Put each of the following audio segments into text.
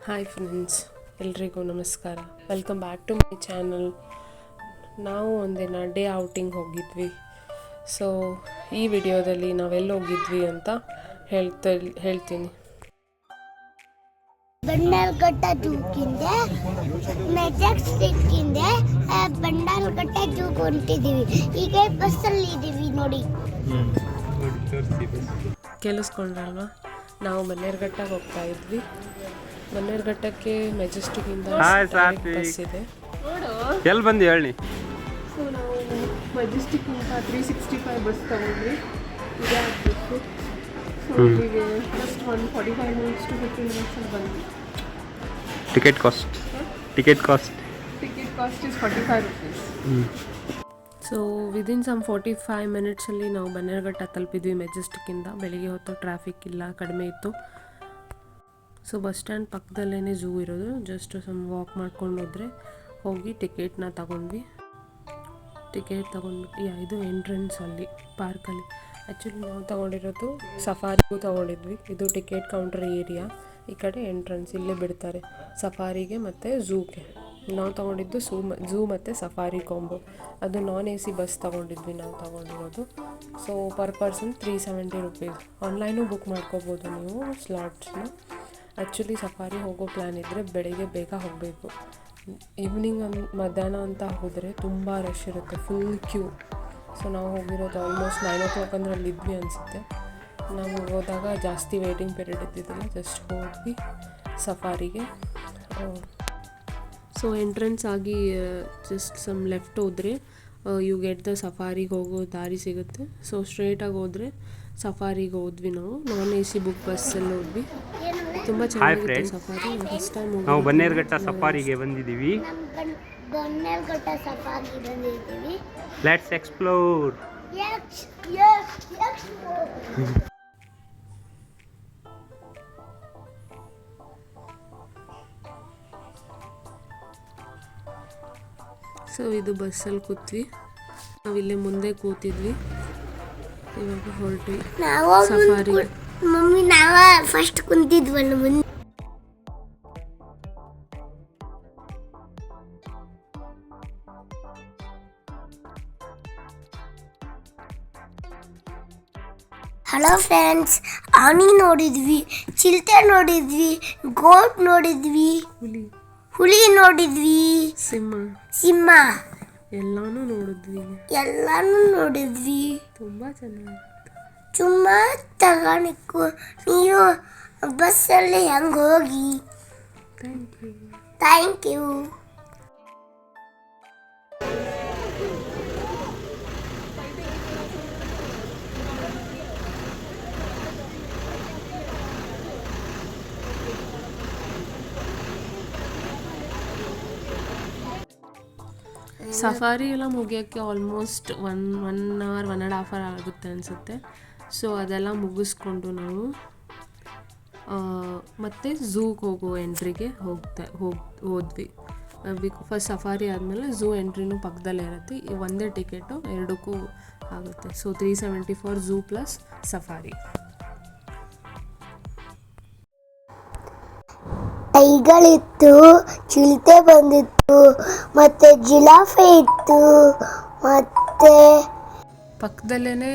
Hi friends, ಎಲ್ರಿಗೂ ನಮಸ್ಕಾರ. Welcome back to my channel. ನಾವು ಒಂದಿನ ಡೇ ಔಟಿಂಗ್ ಹೋಗಿದ್ವಿ. ಸೊ ಈ ವಿಡಿಯೋದಲ್ಲಿ ನಾವೆಲ್ಲಿ ಹೋಗಿದ್ವಿ ಅಂತ ಹೇಳ್ತೀನಿ. ಬಂಡಲ್ಘಟ್ಟ ಜೂಕಿಂದೆ ಮೆಜೆಸ್ಟಿಕ್ಕಿಂದೆ ಬಂಡಲ್ಘಟ್ಟ ಜೂಕ್ ಹೊಂಟಿದ್ದೀವಿ. ಈಗ ಬಸ್ಸಲ್ಲಿ ಇದ್ದೀವಿ ನೋಡಿ. ಕೇಳಿಸ್ಕೊಂಡ್ರಲ್ವಾ? ನಾವು ಬನ್ನೇರುಘಟ್ಟಕ್ಕೆ ಹೋಗ್ತಾ ಇದ್ವಿ. ಬನ್ನೇರುಘಟ್ಟಕ್ಕೆ ಮೆಜೆಸ್ಟಿಕ್ಕಿಂದ ಬಸ್ ಇದೆ. ಎಲ್ಲಿ ಬಂದು ಹೇಳಿ. ಸೊ ನಾವು ಮೆಜೆಸ್ಟಿಕ್ಕಿಂದ 365 ಬಸ್ ತಗೊಂಡ್ವಿ. ಇದೇ ಆಗಬೇಕು. ಸೊ ಇಲ್ಲಿಗೆ ಜಸ್ಟ್ 45 ಮಿನಿಟ್ಸ್ ಟು 50 ಮಿನಿಟ್ಸಲ್ಲಿ ಬಂದ್ವಿ. Ticket cost is 45 rupees. So within some 45 ಮಿನಿಟ್ಸಲ್ಲಿ ನಾವು ಬನ್ನೇರುಘಟ್ಟ ತಲುಪಿದ್ವಿ ಮೆಜೆಸ್ಟಿಕ್ಕಿಂದ. ಬೆಳಿಗ್ಗೆ ಹೊತ್ತು ಟ್ರಾಫಿಕ್ ಇಲ್ಲ, ಕಡಿಮೆ ಇತ್ತು. ಸೊ ಬಸ್ ಸ್ಟ್ಯಾಂಡ್ ಪಕ್ಕದಲ್ಲೇ ಝೂ ಇರೋದು. ಜಸ್ಟ್ ಸಮ್ ವಾಕ್ ಮಾಡ್ಕೊಂಡು ಹೋದರೆ ಹೋಗಿ ಟಿಕೆಟ್ನ ತಗೊಂಡ್ವಿ. ಟಿಕೆಟ್ ತೊಗೊಂಡ್ಬಿಟ್ಟು ಇದು ಎಂಟ್ರೆನ್ಸ್ ಅಲ್ಲಿ ಪಾರ್ಕಲ್ಲಿ. ಆ್ಯಕ್ಚುಲಿ ನಾವು ತೊಗೊಂಡಿರೋದು ಸಫಾರಿಗೂ ತೊಗೊಂಡಿದ್ವಿ. ಇದು ಟಿಕೆಟ್ ಕೌಂಟರ್ ಏರಿಯಾ. ಈ ಕಡೆ ಎಂಟ್ರೆನ್ಸ್ ಇಲ್ಲೇ ಬಿಡ್ತಾರೆ ಸಫಾರಿಗೆ ಮತ್ತು ಝೂಗೆ. ನಾವು ತೊಗೊಂಡಿದ್ದು ಝೂ ಮತ್ತು ಸಫಾರಿ ಕಾಂಬೋ. ಅದು ನಾನ್ AC ಬಸ್ ತೊಗೊಂಡಿದ್ವಿ ನಾವು ತೊಗೊಂಡಿರೋದು. So per person 370 rupees. Online book ಮಾಡ್ಕೋಬೋದು ನೀವು ಸ್ಲಾಟ್ಸ್ನ. ಆ್ಯಕ್ಚುಲಿ ಸಫಾರಿ ಹೋಗೋ ಪ್ಲ್ಯಾನ್ ಇದ್ದರೆ ಬೆಳಿಗ್ಗೆ ಬೇಗ ಹೋಗಬೇಕು. ಈವ್ನಿಂಗ್ ಮಧ್ಯಾಹ್ನ ಅಂತ ಹೋದರೆ ತುಂಬ ರಶ್ ಇರುತ್ತೆ, ಫುಲ್ ಕ್ಯೂ. ಸೊ ನಾವು ಹೋಗಿರೋದು ಆಲ್ಮೋಸ್ಟ್ 9 o'clock ಅಂದರೆ ಅಲ್ಲಿ ಇದ್ವಿ ಅನಿಸುತ್ತೆ. ನಾವು ಹೋದಾಗ ಜಾಸ್ತಿ ವೇಟಿಂಗ್ ಪೀರಿಯಡ್ ಇದ್ದಿದ್ದಿಲ್ಲ, ಜಸ್ಟ್ ಹೋದ್ವಿ ಸಫಾರಿಗೆ. ಸೊ ಎಂಟ್ರೆನ್ಸ್ ಆಗಿ ಜಸ್ಟ್ ಸಮ್ ಲೆಫ್ಟ್ ಹೋದರೆ ಯು ಗೆಟ್ ದ ಸಫಾರಿಗೆ ಹೋಗೋ ದಾರಿ ಸಿಗುತ್ತೆ. ಸೊ ಸ್ಟ್ರೇಟಾಗಿ ಹೋದರೆ ಸಫಾರಿಗೆ ಹೋದ್ವಿ. ನಾವು ನಾನ್ AC ಬುಕ್ ಬಸ್ಸಲ್ಲಿ ಹೋದ್ವಿ. ತುಂಬ ಚೆನ್ನಾಗಿತ್ತು ಸಫಾರಿ. ಫಸ್ಟ್ ಟೈಮ್ ನಾವು ಬನ್ನೇರುಘಟ್ಟ ಸಫಾರಿಗೆ ಬಂದಿದ್ದೀವಿ. ಬನ್ನೇರುಘಟ್ಟ ಸಫಾರಿಗೆ ಬಂದಿದ್ದೀವಿ. Let's explore. ಸೊ ಇದು ಬಸ್ಸಲ್ಲಿ ಕೂತ್ವಿ. ನಾವಿಲ್ಲೇ ಮುಂದೆ ಕೂತಿದ್ವಿ. ಇವಾಗ ಹೊರಟ್ವಿ ಸಫಾರಿ. ಮಮ್ಮಿ ನಾವ ಫಸ್ಟ್ ಕುಂತಿದ್ವಲ್ಲ ಮುಂದೆ. ಹಲೋ ಫ್ರೆಂಡ್ಸ್, ಆನೆ ನೋಡಿದ್ವಿ, ಚಿರತೆ ನೋಡಿದ್ವಿ, ಗೋಟ್ ನೋಡಿದ್ವಿ, ಹುಲಿ ನೋಡಿದ್ವಿ, ಸಿಂಹ ಎಲ್ಲಾನು ನೋಡಿದ್ವಿ. ತುಂಬ ಚೆನ್ನಾಗಿತ್ತು. ತುಂಬಾ ತಗೋಣಿಕ್ಕು. ನೀವು ಬಸ್ಸಲ್ಲಿ ಹೆಂಗೆ ಹೋಗಿ. Thank you. ಸಫಾರಿ ಎಲ್ಲ ಮುಗಿಯೋಕ್ಕೆ ಆಲ್ಮೋಸ್ಟ್ 1 hour 1.5 hour ಆಗುತ್ತೆ ಅನಿಸುತ್ತೆ. ಸೊ ಅದೆಲ್ಲ ಮುಗಿಸ್ಕೊಂಡು ನಾವು ಮತ್ತು ಝೂಗೆ ಹೋಗೋ ಎಂಟ್ರಿಗೆ ಹೋದ್ವಿ. ಫಸ್ಟ್ ಸಫಾರಿ ಆದಮೇಲೆ ಝೂ ಎಂಟ್ರಿನೂ ಪಕ್ಕದಲ್ಲೇ ಇರುತ್ತೆ. ಒಂದೇ ಟಿಕೆಟು ಎರಡಕ್ಕೂ ಆಗುತ್ತೆ. So 370 for zoo plus safari. ಟೈಗಳಿತ್ತು, ಚಿರತೆ ಬಂದಿತ್ತು, ಮತ್ತೆ ಜಿರಾಫೆ ಇತ್ತು, ಮತ್ತೆ ಪಕ್ಕದಲ್ಲೇ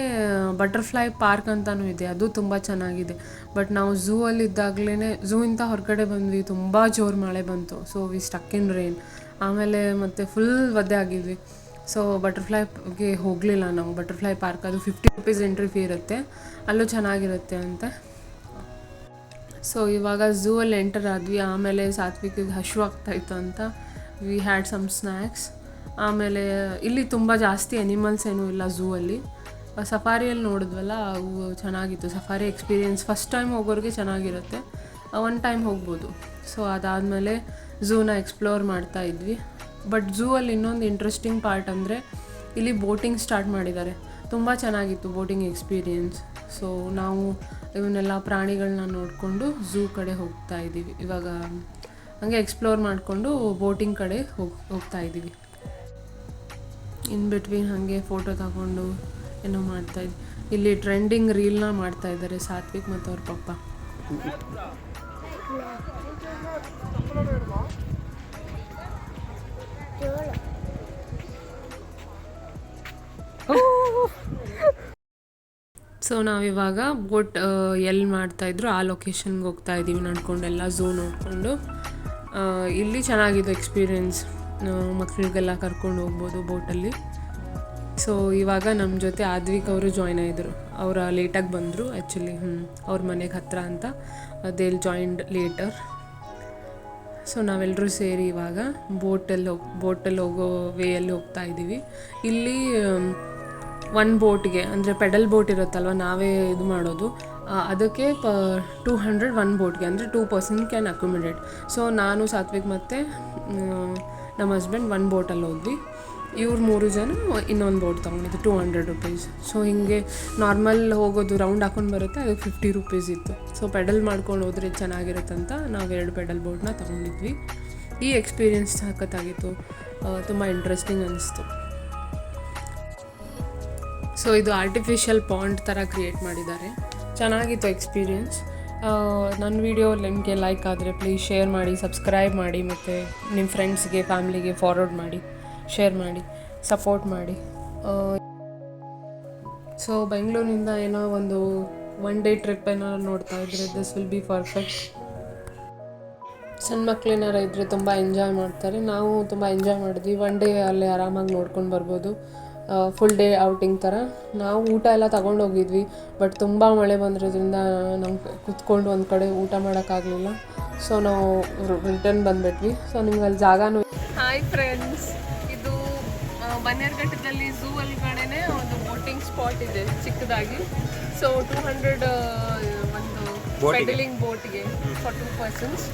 ಬಟರ್ಫ್ಲೈ ಪಾರ್ಕ್ ಅಂತಲೂ ಇದೆ. ಅದು ತುಂಬ ಚೆನ್ನಾಗಿದೆ. ಬಟ್ ನಾವು ಝೂ ಅಲ್ಲಿ ಇದ್ದಾಗಲೇ ಝೂಯಿಂದ ಹೊರಗಡೆ ಬಂದ್ವಿ. ತುಂಬ ಜೋರು ಮಳೆ ಬಂತು. So we stuck in rain. ಆಮೇಲೆ ಮತ್ತೆ ಫುಲ್ ಒದ್ದೆ ಆಗಿದ್ವಿ. ಸೊ ಬಟರ್ಫ್ಲೈಗೆ ಹೋಗಲಿಲ್ಲ ನಾವು. ಬಟರ್ಫ್ಲೈ ಪಾರ್ಕ್ ಅದು 50 ರುಪೀಸ್ ಎಂಟ್ರಿ ಫೀ ಇರುತ್ತೆ. ಅಲ್ಲೂ ಚೆನ್ನಾಗಿರುತ್ತೆ ಅಂತ. ಸೊ ಇವಾಗ ಝೂ ಅಲ್ಲಿ ಎಂಟರ್ ಆದ್ವಿ. ಆಮೇಲೆ ಸಾತ್ವಿಕಿಗೆ ಹಸಿವಾಗ್ತಾಯಿತ್ತು ಅಂತ ವಿ ಹ್ಯಾಡ್ ಸಮ್ ಸ್ನ್ಯಾಕ್ಸ್. ಆಮೇಲೆ ಇಲ್ಲಿ ತುಂಬ ಜಾಸ್ತಿ ಅನಿಮಲ್ಸ್ ಏನೂ ಇಲ್ಲ ಝೂ ಅಲ್ಲಿ. ಸಫಾರಿಯಲ್ಲಿ ನೋಡಿದ್ವಲ್ಲ, ಅವು ಚೆನ್ನಾಗಿತ್ತು. ಸಫಾರಿ ಎಕ್ಸ್ಪೀರಿಯೆನ್ಸ್ ಫಸ್ಟ್ ಟೈಮ್ ಹೋಗೋರಿಗೆ ಚೆನ್ನಾಗಿರುತ್ತೆ. 1 ಟೈಮ್ ಹೋಗ್ಬೋದು. ಸೊ ಅದಾದಮೇಲೆ ಝೂನ ಎಕ್ಸ್ಪ್ಲೋರ್ ಮಾಡ್ತಾ ಇದ್ವಿ. ಬಟ್ ಝೂ ಅಲ್ಲಿ ಇನ್ನೊಂದು ಇಂಟ್ರೆಸ್ಟಿಂಗ್ ಪಾರ್ಟ್ ಅಂದರೆ ಇಲ್ಲಿ ಬೋಟಿಂಗ್ ಸ್ಟಾರ್ಟ್ ಮಾಡಿದ್ದಾರೆ. ತುಂಬ ಚೆನ್ನಾಗಿತ್ತು ಬೋಟಿಂಗ್ ಎಕ್ಸ್ಪೀರಿಯೆನ್ಸ್. ಸೊ ನಾವು ಇವನ್ನೆಲ್ಲ ಪ್ರಾಣಿಗಳನ್ನ ನೋಡಿಕೊಂಡು ಝೂ ಕಡೆ ಹೋಗ್ತಾ ಇದ್ದೀವಿ. ಇವಾಗ ಹಂಗೆ ಎಕ್ಸ್ಪ್ಲೋರ್ ಮಾಡಿಕೊಂಡು ಬೋಟಿಂಗ್ ಕಡೆ ಹೋಗ್ತಾ ಇದ್ದೀವಿ. ಇನ್ ಬಿಟ್ವೀನ್ ಹಾಗೆ ಫೋಟೋ ತಗೊಂಡು ಏನೋ ಮಾಡ್ತಾಯಿದ್ವಿ. ಇಲ್ಲಿ ಟ್ರೆಂಡಿಂಗ್ ರೀಲ್ನ ಮಾಡ್ತಾಯಿದ್ದಾರೆ ಸಾತ್ವಿಕ್ ಮತ್ತು ಅವ್ರ ಪಪ್ಪ. ಸೊ ನಾವಿವಾಗ ಬೋಟ್ ಎಲ್ಲಿ ಮಾಡ್ತಾಯಿದ್ರು ಆ ಲೊಕೇಶನ್ಗೆ ಹೋಗ್ತಾ ಇದ್ದೀವಿ ನಡ್ಕೊಂಡೆಲ್ಲ ಝೂ ನೋಡಿಕೊಂಡು. ಇಲ್ಲಿ ಚೆನ್ನಾಗಿದೆ ಎಕ್ಸ್ಪೀರಿಯೆನ್ಸ್, ಮಕ್ಕಳಿಗೆಲ್ಲ ಕರ್ಕೊಂಡು ಹೋಗ್ಬೋದು ಬೋಟಲ್ಲಿ. ಸೊ ಇವಾಗ ನಮ್ಮ ಜೊತೆ ಆದ್ವಿಕ್ ಅವರು ಜಾಯ್ನ್ ಆಯಿದ್ರು. ಅವರ ಲೇಟಾಗಿ ಬಂದರು ಆ್ಯಕ್ಚುಲಿ. ಅವ್ರ ಮನೆಗೆ ಹತ್ತಿರ ಅಂತ ದೇ ಜಾಯಿಂಡ್ ಲೇಟರ್. ಸೊ ನಾವೆಲ್ಲರೂ ಸೇರಿ ಇವಾಗ ಬೋಟಲ್ಲಿ ಹೋಗೋ ವೇಯಲ್ಲಿ ಹೋಗ್ತಾ ಇದ್ದೀವಿ. ಇಲ್ಲಿ ಒಂದು ಬೋಟ್ಗೆ ಅಂದರೆ ಪೆಡಲ್ ಬೋಟ್ ಇರುತ್ತಲ್ವ, ನಾವೇ ಇದು ಮಾಡೋದು, ಅದಕ್ಕೆ 200 1 ಬೋಟ್ಗೆ, ಅಂದರೆ 2 ಪರ್ಸನ್ ಕ್ಯಾನ್ ಅಕೊಮಿಡೇಟ್. ಸೊ ನಾನು ಸಾತ್ವಿಕ್ ಮತ್ತು ನಮ್ಮ ಹಸ್ಬೆಂಡ್ 1 ಬೋಟಲ್ಲಿ ಹೋದ್ವಿ. ಇವ್ರು 3 ಜನ ಇನ್ನೊಂದು ಬೋಟ್ ತೊಗೊಂಡಿದ್ದು, 200 ರುಪೀಸ್. ಸೊ ಹಿಂಗೆ ನಾರ್ಮಲ್ ಹೋಗೋದು ರೌಂಡ್ ಹಾಕೊಂಡು ಬರುತ್ತೆ, ಅದಕ್ಕೆ 50 ರುಪೀಸ್ ಇತ್ತು. ಸೊ ಪೆಡಲ್ ಮಾಡ್ಕೊಂಡು ಹೋದ್ರೆ ಚೆನ್ನಾಗಿರುತ್ತಂತ ನಾವು 2 ಪೆಡಲ್ ಬೋಟ್ನ ತೊಗೊಂಡಿದ್ವಿ. ಈ ಎಕ್ಸ್ಪೀರಿಯೆನ್ಸ್ ಸಖತ್ತಾಗಿತ್ತು, ತುಂಬ ಇಂಟ್ರೆಸ್ಟಿಂಗ್ ಅನ್ನಿಸ್ತು. ಸೊ ಇದು ಆರ್ಟಿಫಿಷಿಯಲ್ ಪಾಂಡ್ ಥರ ಕ್ರಿಯೇಟ್ ಮಾಡಿದ್ದಾರೆ, ಚೆನ್ನಾಗಿತ್ತು ಎಕ್ಸ್ಪೀರಿಯೆನ್ಸ್. ನನ್ನ ವಿಡಿಯೋ ನಿಮಗೆ ಲೈಕ್ ಆದರೆ ಪ್ಲೀಸ್ ಶೇರ್ ಮಾಡಿ, ಸಬ್ಸ್ಕ್ರೈಬ್ ಮಾಡಿ, ಮತ್ತು ನಿಮ್ಮ ಫ್ರೆಂಡ್ಸ್ಗೆ ಫ್ಯಾಮ್ಲಿಗೆ ಫಾರ್ವರ್ಡ್ ಮಾಡಿ, ಶೇರ್ ಮಾಡಿ, ಸಪೋರ್ಟ್ ಮಾಡಿ. ಸೊ ಬೆಂಗಳೂರಿನಿಂದ ಏನೋ ಒಂದು 1 ಡೇ ಟ್ರಿಪ್ ಏನೋ ನೋಡ್ತಾ ಇದ್ರೆ ದಿಸ್ ವಿಲ್ ಬಿ ಪರ್ಫೆಕ್ಟ್. ಸಣ್ಣ ಮಕ್ಕಳೇನಾರು ಇದ್ದರೆ ತುಂಬ ಎಂಜಾಯ್ ಮಾಡ್ತಾರೆ. ನಾವು ತುಂಬ ಎಂಜಾಯ್ ಮಾಡಿದ್ವಿ. 1 ಡೇ ಅಲ್ಲೇ ಆರಾಮಾಗಿ ನೋಡ್ಕೊಂಡು ಬರ್ಬೋದು, ಫುಲ್ ಡೇ ಔಟಿಂಗ್ ಥರ. ನಾವು ಊಟ ಎಲ್ಲ ತೊಗೊಂಡೋಗಿದ್ವಿ, ಬಟ್ ತುಂಬ ಮಳೆ ಬಂದಿರೋದ್ರಿಂದ ನಾವು ಕುತ್ಕೊಂಡು ಒಂದು ಕಡೆ ಊಟ ಮಾಡೋಕ್ಕಾಗಲಿಲ್ಲ. ಸೊ ನಾವು ರಿಟರ್ನ್ ಬಂದುಬಿಟ್ವಿ. ಸೊ ನಿಮ್ಗೆ ಅಲ್ಲಿ ಜಾಗನೂ. ಹಾಯ್ ಫ್ರೆಂಡ್ಸ್, ಇದು ಬನ್ನೇರುಘಟ್ಟದಲ್ಲಿ ಝೂ ಒಳಗಡೆ ಒಂದು ಬೋಟಿಂಗ್ ಸ್ಪಾಟ್ ಇದೆ ಚಿಕ್ಕದಾಗಿ. ಸೊ 200 ಒಂದು ಪೆಡಲಿಂಗ್ ಬೋಟ್ಗೆ ಫಾರ್ 2 ಪರ್ಸನ್ಸ್.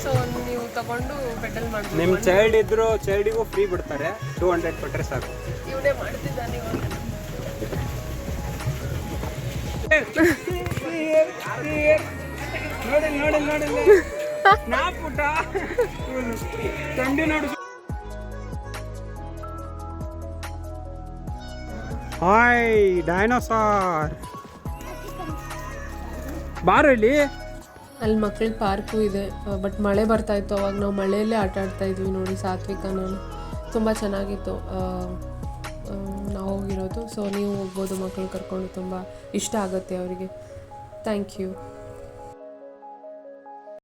ಸೊ ನೀವು ತಗೊಂಡು ಪೆಡಲ್ ಮಾಡ್ಬೋದು. ನಿಮ್ಮ ಚೈಲ್ಡ್ ಇದ್ರು ಚೈಲ್ಡಿಗೂ ಫ್ರೀ ಬಿಡ್ತಾರೆ, 200 ಕೊಟ್ಟರೆ ಸಾಕು. ಇವನೇ ಮಾಡ್ತಿದ್ದಾನೆ ಇವಾಗ. ನೋಡಿ ನಾ ಪುಟ ತಂಡಿ ನೋಡು. ಹಾಯ್ ಡೈನೋಸಾರ್, ಬಾರೋ ಇಲ್ಲಿ. ಅಲ್ಲಿ ಮಕ್ಳ ಪಾರ್ಕು ಇದೆ, ಬಟ್ ಮಳೆ ಬರ್ತಾಯಿತ್ತು. ಅವಾಗ ನಾವು ಮಳೆಯಲ್ಲೇ ಆಟ ಆಡ್ತಾ ಇದ್ವಿ ನೋಡಿ, ಸಾತ್ವಿಕ ನಾನು. ತುಂಬ ಚೆನ್ನಾಗಿತ್ತು ನಾವು ಹೋಗಿರೋದು. ಸೊ ನೀವು ಹೋಗ್ಬೋದು ಮಕ್ಕಳು ಕರ್ಕೊಂಡು, ತುಂಬ ಇಷ್ಟ ಆಗುತ್ತೆ ಅವರಿಗೆ. Thank you.